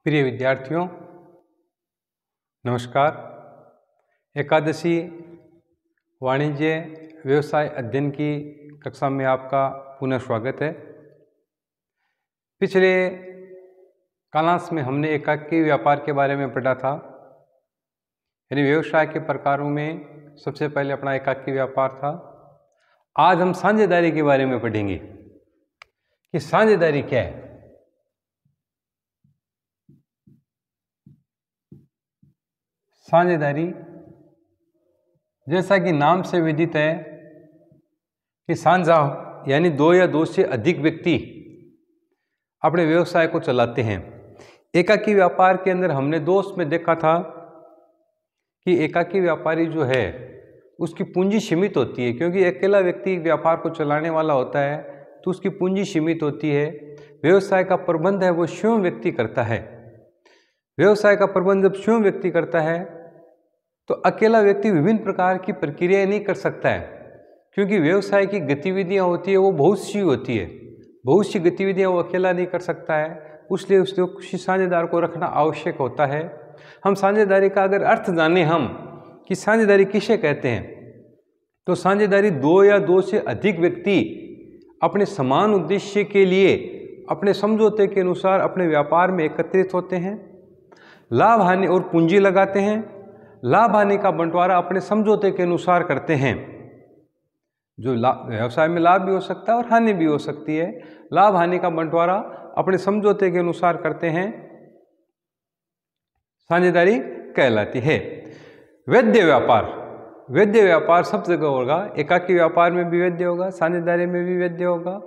प्रिय विद्यार्थियों, नमस्कार। एकादशी वाणिज्य व्यवसाय अध्ययन की कक्षा में आपका पुनः स्वागत है। पिछले क्लास में हमने एकाकी व्यापार के बारे में पढ़ा था, यानी व्यवसाय के प्रकारों में सबसे पहले अपना एकाकी व्यापार था। आज हम साझेदारी के बारे में पढ़ेंगे कि साझेदारी क्या है। साझेदारी जैसा कि नाम से विदित है कि साझा यानी दो या दो से अधिक व्यक्ति अपने व्यवसाय को चलाते हैं। एकाकी व्यापार के अंदर हमने दोष में देखा था कि एकाकी व्यापारी जो है उसकी पूंजी सीमित होती है, क्योंकि अकेला व्यक्ति व्यापार को चलाने वाला होता है तो उसकी पूंजी सीमित होती है। व्यवसाय का प्रबंध है वो स्वयं व्यक्ति करता है। व्यवसाय का प्रबंध जब स्वयं व्यक्ति करता है तो अकेला व्यक्ति विभिन्न प्रकार की प्रक्रियाएं नहीं कर सकता है, क्योंकि व्यवसाय की गतिविधियां होती है वो बहुत सी होती है। बहुत सी गतिविधियां वो अकेला नहीं कर सकता है, इसलिए उसको किसी साझेदार को रखना आवश्यक होता है। हम साझेदारी का अगर अर्थ जाने हम कि साझेदारी किसे कहते हैं, तो साझेदारी दो या दो से अधिक व्यक्ति अपने समान उद्देश्य के लिए अपने समझौते के अनुसार अपने व्यापार में एकत्रित होते हैं, लाभ हानि और पूंजी लगाते हैं। लाभ हानि का बंटवारा अपने समझौते के अनुसार करते हैं। जो व्यवसाय में लाभ भी हो सकता है और हानि भी हो सकती है। लाभ हानि का बंटवारा अपने समझौते के अनुसार करते हैं, साझेदारी कहलाती है। वैध व्यापार, वैध व्यापार सब जगह होगा। एकाकी व्यापार में भी वैध होगा, साझेदारी में भी वैध होगा।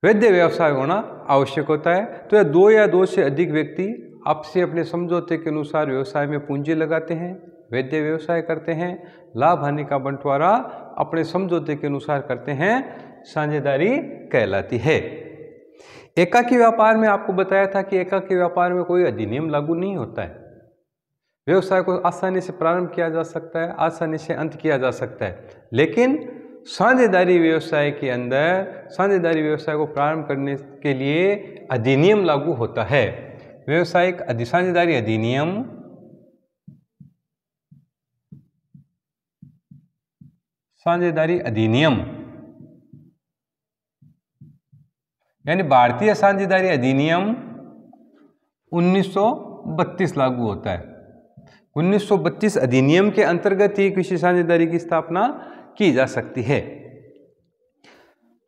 वैध व्यवसाय होना आवश्यक होता है। तो यह दो या दो से अधिक व्यक्ति आपसे अपने समझौते के अनुसार व्यवसाय में पूंजी लगाते हैं, वैध व्यवसाय करते हैं, लाभ हानि का बंटवारा अपने समझौते के अनुसार करते हैं, साझेदारी कहलाती है। एकाकी व्यापार में आपको बताया था कि एकाकी व्यापार में कोई अधिनियम लागू नहीं होता है। व्यवसाय को आसानी से प्रारंभ किया जा सकता है, आसानी से अंत किया जा सकता है। लेकिन साझेदारी व्यवसाय के अंदर साझेदारी व्यवसाय को प्रारंभ करने के लिए अधिनियम लागू होता है। व्यवसायिक साझेदारी अधिनियम साझेदारी अधिनियम यानी भारतीय साझेदारी अधिनियम 1932 लागू होता है। 1932 अधिनियम के अंतर्गत ही किसी साझेदारी की स्थापना की जा सकती है।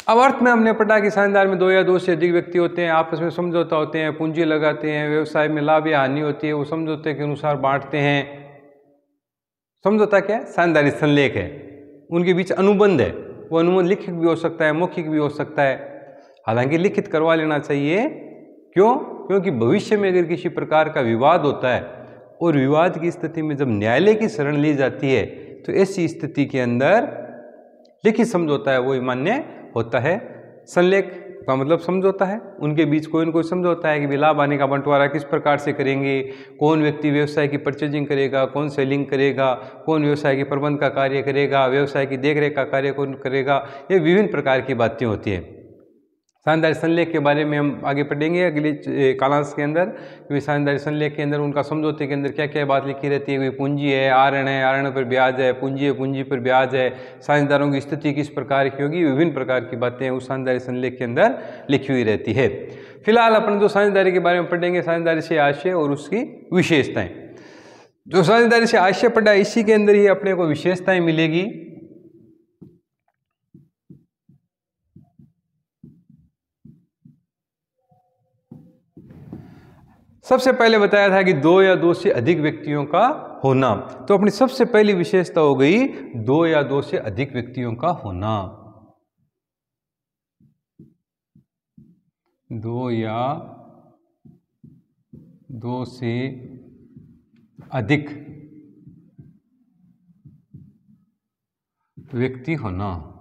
अब अर्थ में हमने पढ़ा कि साझेदार में दो या दो से अधिक व्यक्ति होते हैं, आपस में समझौता होते हैं, पूंजी लगाते हैं, व्यवसाय में लाभ या हानि होती है वो समझौते के अनुसार बांटते हैं। समझौता क्या है? साझेदारी संलेख है, उनके बीच अनुबंध है। वो अनुबंध लिखित भी हो सकता है, मौखिक भी हो सकता है। हालांकि लिखित करवा लेना चाहिए। क्यों? क्योंकि भविष्य में अगर किसी प्रकार का विवाद होता है और विवाद की स्थिति में जब न्यायालय की शरण ली जाती है तो ऐसी स्थिति के अंदर लिखित समझौता है वो मान्य होता है। संलेख का मतलब समझौता है, उनके बीच कोई न कोई समझौता है कि लाभ हानि का बंटवारा किस प्रकार से करेंगे, कौन व्यक्ति व्यवसाय की परचेजिंग करेगा, कौन सेलिंग करेगा, कौन व्यवसाय के प्रबंध का कार्य करेगा, व्यवसाय की देखरेख का कार्य कौन करेगा। ये विभिन्न प्रकार की बातें होती है। साझेदारी संलेख के बारे में हम आगे पढ़ेंगे अगले क्लास के अंदर। क्योंकि साझेदारी संलेख के अंदर उनका समझौते के अंदर क्या क्या बात लिखी रहती है। कोई पूंजी है, आरण है, आरण पर ब्याज है, पूंजी है, पूंजी पर ब्याज है, साझेदारों की स्थिति किस प्रकार की होगी, विभिन्न प्रकार की बातें उस साझेदारी संलेख के अंदर लिखी हुई रहती है। फिलहाल अपन जो साझेदारी के बारे में पढ़ेंगे, साझेदारी से आशय और उसकी विशेषताएं। जो साझेदारी से आशय पढ़ा इसी के अंदर ही अपने को विशेषताएं मिलेगी। सबसे पहले बताया था कि दो या दो से अधिक व्यक्तियों का होना, तो अपनी सबसे पहली विशेषता हो गई दो या दो से अधिक व्यक्तियों का होना। दो या दो से अधिक व्यक्ति होना।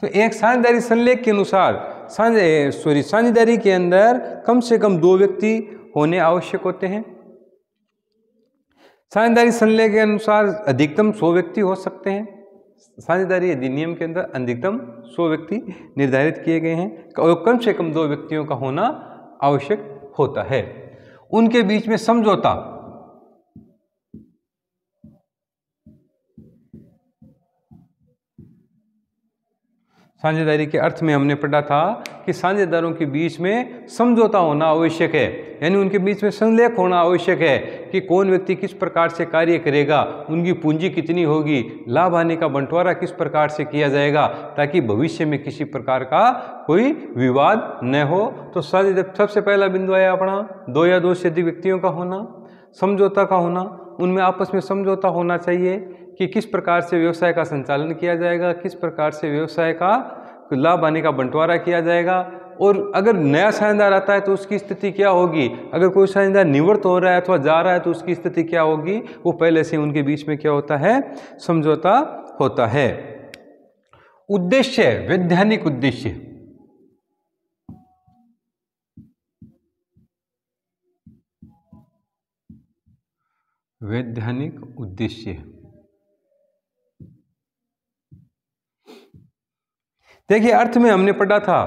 तो एक साझेदारी संलेख के अनुसार साझेदारी के अंदर कम से कम दो व्यक्ति होने आवश्यक होते हैं। साझेदारी संलेख के अनुसार अधिकतम 100 व्यक्ति हो सकते हैं साझेदारी अधिनियम के अंदर अधिकतम 100 व्यक्ति निर्धारित किए गए हैं और कम से कम 2 व्यक्तियों का होना आवश्यक होता है। उनके बीच में समझौता, साझेदारी के अर्थ में हमने पढ़ा था कि साझेदारों के बीच में समझौता होना आवश्यक है, यानी उनके बीच में संलेख होना आवश्यक है कि कौन व्यक्ति किस प्रकार से कार्य करेगा, उनकी पूंजी कितनी होगी, लाभ हानि का बंटवारा किस प्रकार से किया जाएगा, ताकि भविष्य में किसी प्रकार का कोई विवाद न हो। तो सबसे पहला बिंदु आया अपना 2 या 2 से अधिक व्यक्तियों का होना, समझौता का होना, उनमें आपस में समझौता होना चाहिए कि किस प्रकार से व्यवसाय का संचालन किया जाएगा, किस प्रकार से व्यवसाय का लाभ हानि का बंटवारा किया जाएगा, और अगर नया साझेदार आता है तो उसकी स्थिति क्या होगी, अगर कोई साझेदार निवृत्त हो रहा है अथवा जा रहा है तो उसकी स्थिति क्या होगी, वो पहले से उनके बीच में क्या होता है, समझौता होता है। उद्देश्य, वैधानिक उद्देश्य, वैधानिक उद्देश्य, देखिए अर्थ में हमने पढ़ा था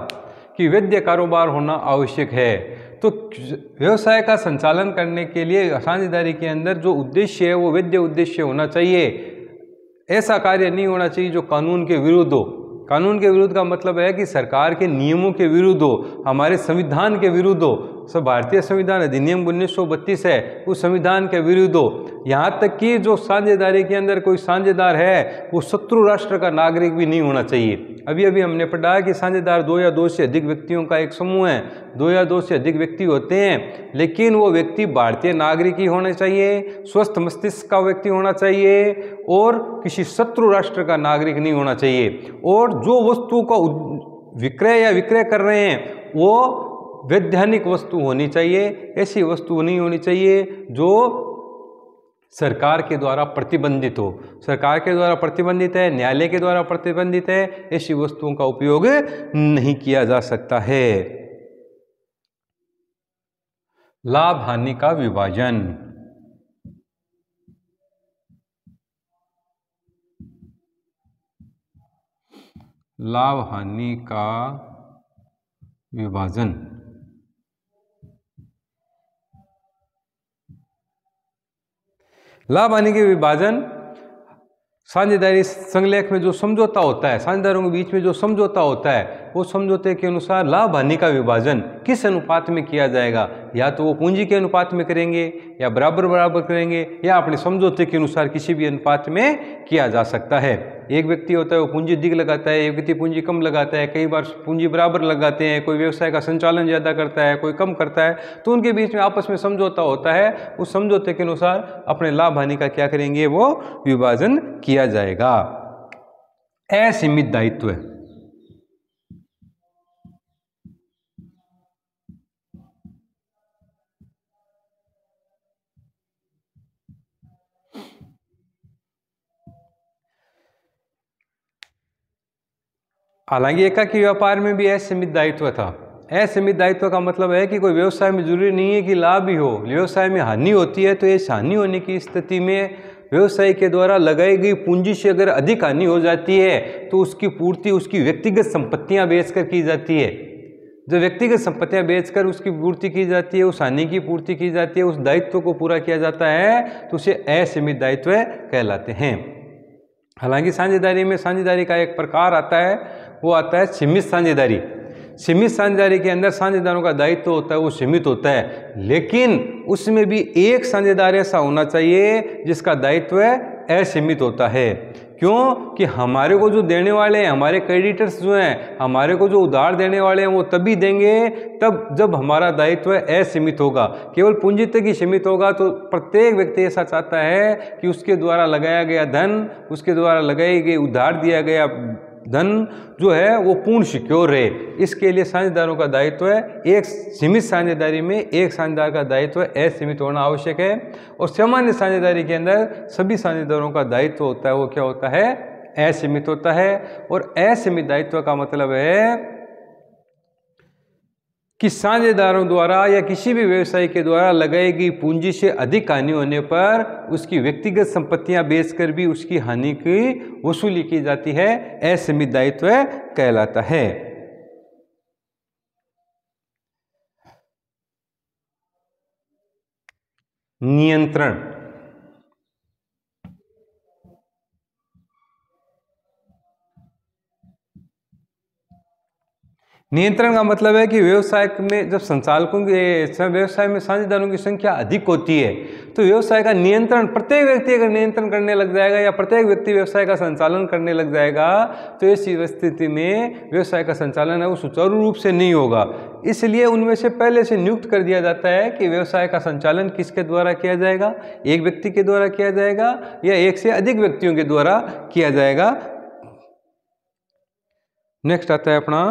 कि वैध कारोबार होना आवश्यक है। तो व्यवसाय का संचालन करने के लिए साझेदारी के अंदर जो उद्देश्य है वो वैध उद्देश्य होना चाहिए। ऐसा कार्य नहीं होना चाहिए जो कानून के विरुद्ध हो। कानून के विरुद्ध का मतलब है कि सरकार के नियमों के विरुद्ध हो, हमारे संविधान के विरुद्ध हो। सब भारतीय संविधान अधिनियम 1932 है, उस संविधान के विरुद्ध हो। यहाँ तक कि जो साझेदारी के अंदर कोई साझेदार है वो शत्रु राष्ट्र का नागरिक भी नहीं होना चाहिए। अभी अभी हमने पढ़ा कि साझेदार 2 या 2 से अधिक व्यक्तियों का एक समूह है, 2 या 2 से अधिक व्यक्ति होते हैं, लेकिन वो व्यक्ति भारतीय नागरिक ही होने चाहिए, स्वस्थ मस्तिष्क का व्यक्ति होना चाहिए और किसी शत्रु राष्ट्र का नागरिक नहीं होना चाहिए। और जो वस्तु का विक्रय या विक्रय कर रहे हैं वो वैधानिक वस्तु होनी चाहिए, ऐसी वस्तु नहीं होनी चाहिए जो सरकार के द्वारा प्रतिबंधित हो। सरकार के द्वारा प्रतिबंधित है, न्यायालय के द्वारा प्रतिबंधित है, ऐसी वस्तुओं का उपयोग नहीं किया जा सकता है। लाभ हानि का विभाजन, लाभ हानि का विभाजन, लाभ हानि के विभाजन साझेदारी संलेख में जो समझौता होता है, साझेदारों के बीच में जो समझौता होता है, वो समझौते के अनुसार लाभ हानि का विभाजन किस अनुपात में किया जाएगा, या तो वो पूंजी के अनुपात में करेंगे या बराबर बराबर करेंगे या अपने समझौते के अनुसार किसी भी अनुपात में किया जा सकता है। एक व्यक्ति होता है वो पूंजी अधिक लगाता है, एक व्यक्ति पूंजी कम लगाता है, कई बार पूंजी बराबर लगाते हैं, कोई व्यवसाय का संचालन ज़्यादा करता है, कोई कम करता है, तो उनके बीच में आपस में समझौता होता है। उस समझौते के अनुसार अपने लाभ हानि का क्या करेंगे, वो विभाजन किया जाएगा। असीमित दायित्व, हालांकि एकाकी व्यापार में भी असीमित दायित्व था। असीमित दायित्व का मतलब है कि कोई व्यवसाय में जरूरी नहीं है कि लाभ ही हो, व्यवसाय में हानि होती है, तो इस हानि होने की स्थिति में व्यवसाय के द्वारा लगाई गई पूंजी से अगर अधिक हानि हो जाती है तो उसकी पूर्ति उसकी व्यक्तिगत संपत्तियां बेचकर की जाती है। जो व्यक्तिगत संपत्तियां बेचकर उसकी पूर्ति की जाती है, उस हानि की पूर्ति की जाती है, उस दायित्व को पूरा किया जाता है, तो उसे असीमित दायित्व कहलाते हैं। हालांकि साझेदारी में साझेदारी का एक प्रकार आता है, वो आता है सीमित साझेदारी। सीमित साझेदारी के अंदर साझेदारों का दायित्व होता है वो सीमित होता है, लेकिन उसमें भी एक साझेदार ऐसा होना चाहिए जिसका दायित्व असीमित होता है। क्यों कि हमारे को जो देने वाले हैं, हमारे क्रेडिटर्स जो हैं, हमारे को जो उधार देने वाले हैं, वो तभी देंगे तब जब हमारा दायित्व असीमित होगा। केवल पूंजी तक ही सीमित होगा तो प्रत्येक व्यक्ति ऐसा चाहता है कि उसके द्वारा लगाया गया धन, उसके द्वारा लगाई गई उधार दिया गया धन जो है वो पूर्ण सिक्योर रहे। इसके लिए साझेदारों का दायित्व है, एक सीमित साझेदारी में एक साझेदार का दायित्व असीमित होना आवश्यक है। और सामान्य साझेदारी के अंदर सभी साझेदारों का दायित्व होता है वो क्या होता है, असीमित होता है। और असीमित दायित्व का मतलब है कि साझेदारों द्वारा या किसी भी व्यवसायी के द्वारा लगाई गई पूंजी से अधिक हानि होने पर उसकी व्यक्तिगत संपत्तियां बेचकर भी उसकी हानि की वसूली की जाती है, असीमित दायित्व कहलाता है। नियंत्रण। नियंत्रण का मतलब है कि व्यवसाय में जब संचालकों के व्यवसाय में साझेदारों की संख्या अधिक होती है तो व्यवसाय का नियंत्रण प्रत्येक व्यक्ति अगर नियंत्रण करने लग जाएगा या प्रत्येक व्यक्ति व्यवसाय का संचालन करने लग जाएगा तो ऐसी स्थिति में व्यवसाय का संचालन है वो सुचारू रूप से नहीं होगा। इसलिए उनमें से पहले से नियुक्त कर दिया जाता है कि व्यवसाय का संचालन किसके द्वारा किया जाएगा, एक व्यक्ति के द्वारा किया जाएगा या एक से अधिक व्यक्तियों के द्वारा किया जाएगा। नेक्स्ट आता है अपना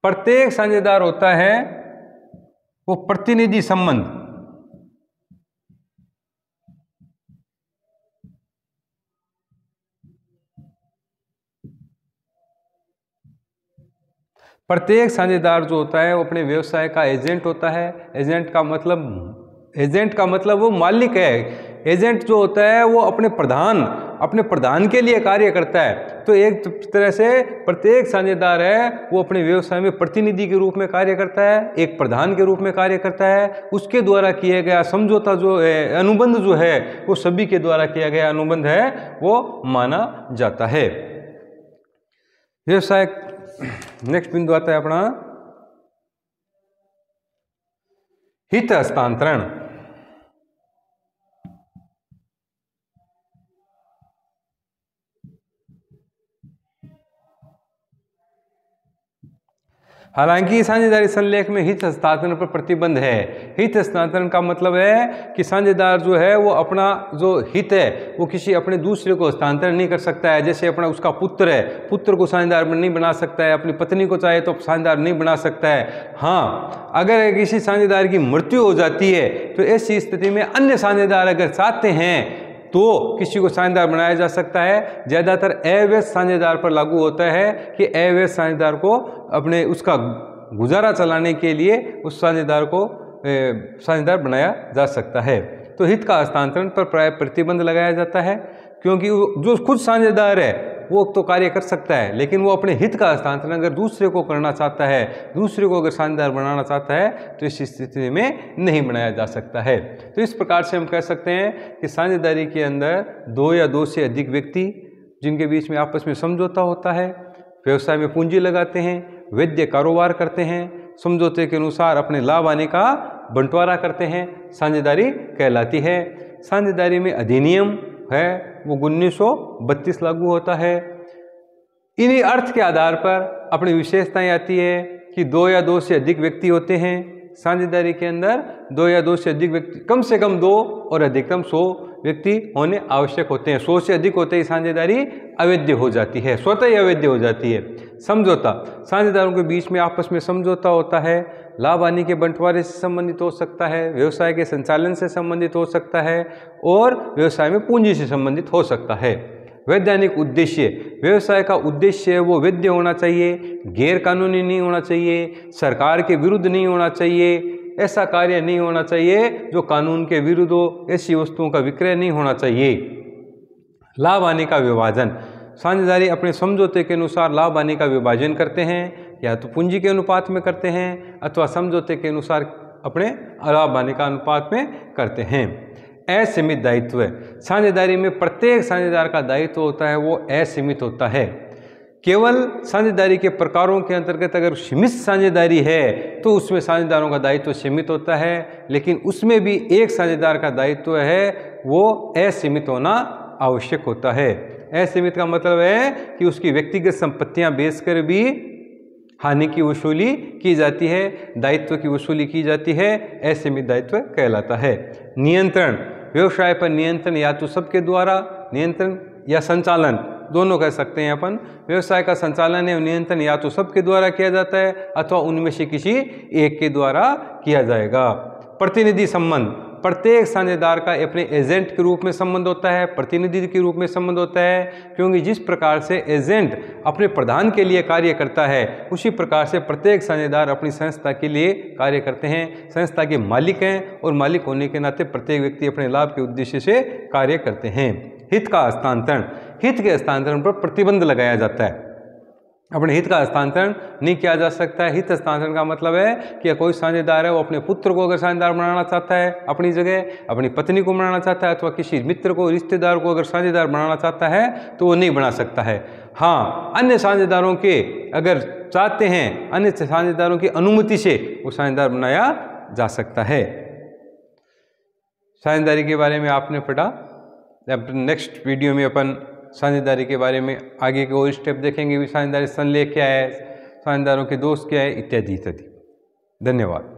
प्रत्येक साझेदार होता है वो प्रतिनिधि संबंध। प्रत्येक साझेदार जो होता है वो अपने व्यवसाय का एजेंट होता है। एजेंट का मतलब वो मालिक है। एजेंट जो होता है वो अपने प्रधान के लिए कार्य करता है। तो एक तरह से प्रत्येक साझेदार है वो अपने व्यवसाय में प्रतिनिधि के रूप में कार्य करता है, एक प्रधान के रूप में कार्य करता है। उसके द्वारा किया गया समझौता जो है, अनुबंध जो है वो सभी के द्वारा किया गया अनुबंध है वो माना जाता है। व्यवसाय नेक्स्ट बिंदु आता है अपना हित हस्तांतरण। हालांकि साझेदारी संलेख में हित हस्तांतरण पर प्रतिबंध है। हित हस्तांतरण का मतलब है कि साझेदार जो है वो अपना जो हित है वो किसी अपने दूसरे को हस्तांतरण नहीं कर सकता है। जैसे अपना उसका पुत्र है, पुत्र को साझेदार नहीं बना सकता है, अपनी पत्नी को चाहे तो साझेदार नहीं बना सकता है। हाँ, अगर किसी साझेदार की मृत्यु हो जाती है तो ऐसी स्थिति में अन्य साझेदार अगर चाहते हैं तो किसी को साझेदार बनाया जा सकता है। ज़्यादातर अवैध साझेदार पर लागू होता है कि अवैध साझेदार को अपने उसका गुजारा चलाने के लिए उस साझेदार को साझेदार बनाया जा सकता है। तो हित का हस्तांतरण पर प्राय प्रतिबंध लगाया जाता है क्योंकि जो खुद साझेदार है वो तो कार्य कर सकता है, लेकिन वो अपने हित का हस्तांतरण अगर दूसरे को करना चाहता है, दूसरे को अगर साझेदार बनाना चाहता है तो इस स्थिति में नहीं बनाया जा सकता है। तो इस प्रकार से हम कह सकते हैं कि साझेदारी के अंदर दो या दो से अधिक व्यक्ति जिनके बीच में आपस में समझौता होता है, व्यवसाय में पूंजी लगाते हैं, वैध कारोबार करते हैं, समझौते के अनुसार अपने लाभ आने का बंटवारा करते हैं, साझेदारी कहलाती है। साझेदारी में अधिनियम है वो 1932 लागू होता है। इन्हीं अर्थ के आधार पर अपनी विशेषताएं आती है कि दो या दो से अधिक व्यक्ति होते हैं। साझेदारी के अंदर दो या दो से अधिक व्यक्ति, कम से कम 2 और अधिकतम 100 व्यक्ति होने आवश्यक होते हैं। 100 से अधिक होते ही साझेदारी अवैध हो जाती है, स्वतः ही अवैध हो जाती है। समझौता, साझेदारों के बीच में आपस में समझौता होता है, लाभ हानि के बंटवारे से संबंधित हो सकता है, व्यवसाय के संचालन से संबंधित हो सकता है और व्यवसाय में पूंजी से संबंधित हो सकता है। वैधानिक उद्देश्य, व्यवसाय का उद्देश्य वो वैध होना चाहिए, गैर कानूनी नहीं होना चाहिए, सरकार के विरुद्ध नहीं होना चाहिए, ऐसा कार्य नहीं होना चाहिए जो कानून के विरुद्ध हो, ऐसी वस्तुओं का विक्रय नहीं होना चाहिए। लाभ हानि का विभाजन, साझेदारी अपने समझौते के अनुसार लाभ हानि का विभाजन करते हैं, या तो पूंजी के अनुपात में करते हैं अथवा समझौते के अनुसार अपने लाभ हानि का अनुपात में करते हैं। असीमित दायित्व, साझेदारी में प्रत्येक साझेदार का दायित्व होता है वो असीमित होता है। केवल साझेदारी के प्रकारों के अंतर्गत अगर सीमित साझेदारी है तो उसमें साझेदारों का दायित्व सीमित होता है, लेकिन उसमें भी एक साझेदार का दायित्व है वो असीमित होना आवश्यक होता है। असीमित का मतलब है कि उसकी व्यक्तिगत संपत्तियां बेचकर भी हानि की वसूली की जाती है, दायित्व की वसूली की जाती है, असीमित दायित्व कहलाता है। नियंत्रण, व्यवसाय पर नियंत्रण या तो सबके द्वारा नियंत्रण या संचालन दोनों कह सकते हैं अपन। व्यवसाय का संचालन या नियंत्रण या तो सबके द्वारा किया जाता है अथवा उनमें से किसी एक के द्वारा किया जाएगा। प्रतिनिधि संबंध, प्रत्येक साझेदार का अपने एजेंट के रूप में संबंध होता है, प्रतिनिधि के रूप में संबंध होता है, क्योंकि जिस प्रकार से एजेंट अपने प्रधान के लिए कार्य करता है उसी प्रकार से प्रत्येक साझेदार अपनी संस्था के लिए कार्य करते हैं, संस्था के मालिक हैं और मालिक होने के नाते प्रत्येक व्यक्ति अपने लाभ के उद्देश्य से कार्य करते हैं। हित का हस्तांतरण, हित के हस्तांतरण पर प्रतिबंध लगाया जाता है। अपने हित का हस्तांतरण नहीं किया जा सकता है। हित हस्तांतरण का मतलब है कि कोई साझेदार है वो अपने पुत्र को अगर साझेदार बनाना चाहता है अपनी जगह, अपनी पत्नी को बनाना चाहता है अथवा किसी मित्र को, रिश्तेदार को अगर साझेदार बनाना चाहता है तो वो नहीं बना सकता है। हाँ, अन्य साझेदारों के अगर चाहते हैं, अन्य साझेदारों की अनुमति से वो साझेदार बनाया जा सकता है। साझेदारी के बारे में आपने पढ़ा। अब नेक्स्ट वीडियो में अपन साझेदारी के बारे में आगे के और स्टेप देखेंगे भी, साझेदारी संलेख क्या है, साझेदारों के दोष क्या है, इत्यादि इत्यादि। धन्यवाद।